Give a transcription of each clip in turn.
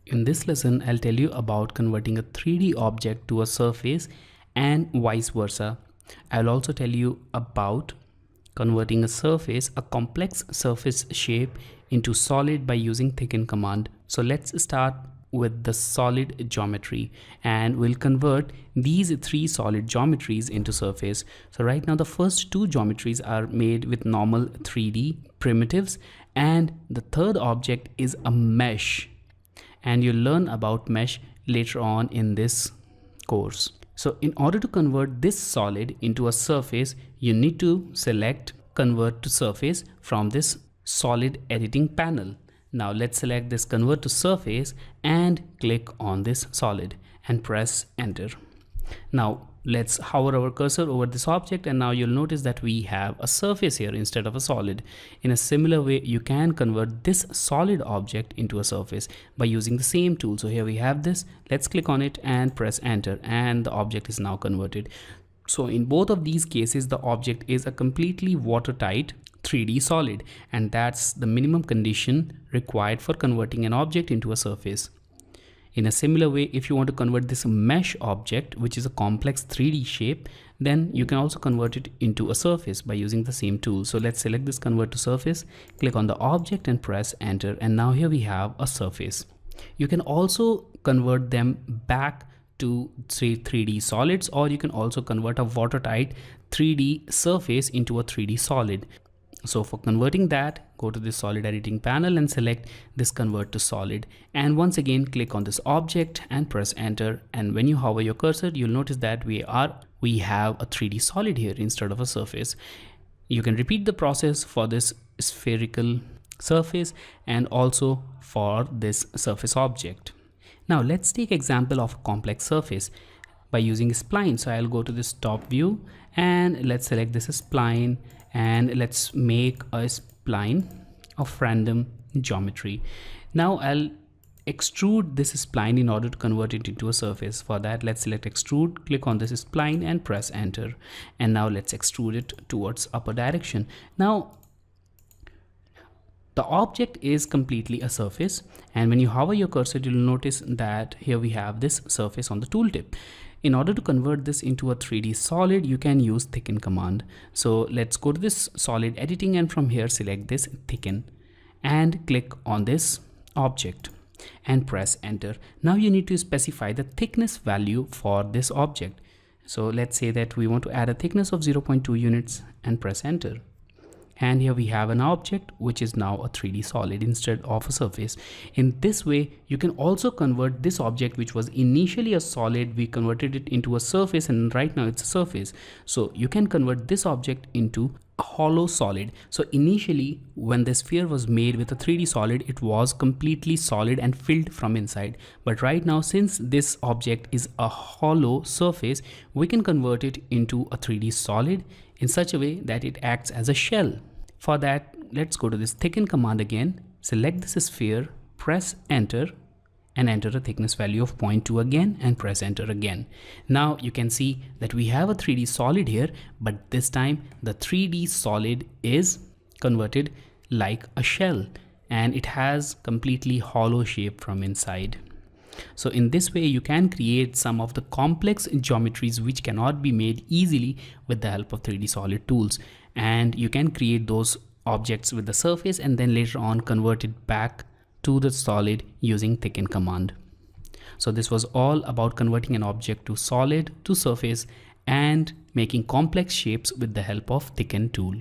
In this lesson, I'll tell you about converting a 3D object to a surface and vice versa. I'll also tell you about converting a complex surface shape into solid by using thicken command. So let's start with the solid geometry, and we'll convert these three solid geometries into surface. So right now the first two geometries are made with normal 3D primitives, and the third object is a mesh, and you'll learn about mesh later on in this course. So in order to convert this solid into a surface, you need to select convert to surface from this solid editing panel. Now let's select this convert to surface and click on this solid and press enter. Now let's hover our cursor over this object, and now you'll notice that we have a surface here instead of a solid. In a similar way, you can convert this solid object into a surface by using the same tool. So here we have this. Let's click on it and press enter, and the object is now converted. So in both of these cases, the object is a completely watertight 3D solid, and that's the minimum condition required for converting an object into a surface. In a similar way, if you want to convert this mesh object, which is a complex 3D shape, then you can also convert it into a surface by using the same tool. So let's select this convert to surface, click on the object and press enter, and now here we have a surface. You can also convert them back to 3D solids, or you can also convert a watertight 3D surface into a 3D solid. So for converting that, go to the solid editing panel and select this convert to solid, and once again click on this object and press enter, and when you hover your cursor, you'll notice that we have a 3D solid here instead of a surface. You can repeat the process for this spherical surface and also for this surface object. Now let's take example of a complex surface by using a spline. So I'll go to this top view and let's select this spline, and let's make a spline of random geometry. Now I'll extrude this spline in order to convert it into a surface. For that, let's select extrude, click on this spline and press enter, and now let's extrude it towards upper direction. Now the object is completely a surface, and when you hover your cursor, you'll notice that here we have this surface on the tooltip. In order to convert this into a 3D solid, you can use thicken command. So let's go to this solid editing, and from here select this thicken and click on this object and press enter. Now you need to specify the thickness value for this object. So let's say that we want to add a thickness of 0.2 units and press enter. And here we have an object which is now a 3D solid instead of a surface. In this way, you can also convert this object, which was initially a solid, we converted it into a surface, and right now it's a surface. So you can convert this object into a hollow solid. So initially, when the sphere was made with a 3D solid, it was completely solid and filled from inside. But right now, since this object is a hollow surface, we can convert it into a 3D solid in such a way that it acts as a shell. For that, let's go to this thicken command again, select this sphere, press enter, and enter a thickness value of 0.2 again and press enter again. Now you can see that we have a 3D solid here, but this time the 3D solid is converted like a shell, and it has completely hollow shape from inside. So in this way, you can create some of the complex geometries which cannot be made easily with the help of 3D solid tools, and you can create those objects with the surface and then later on convert it back to the solid using thicken command. So this was all about converting an object to solid to surface and making complex shapes with the help of thicken tool.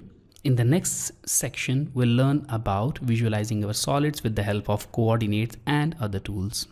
In the next section, we'll learn about visualizing our solids with the help of coordinates and other tools.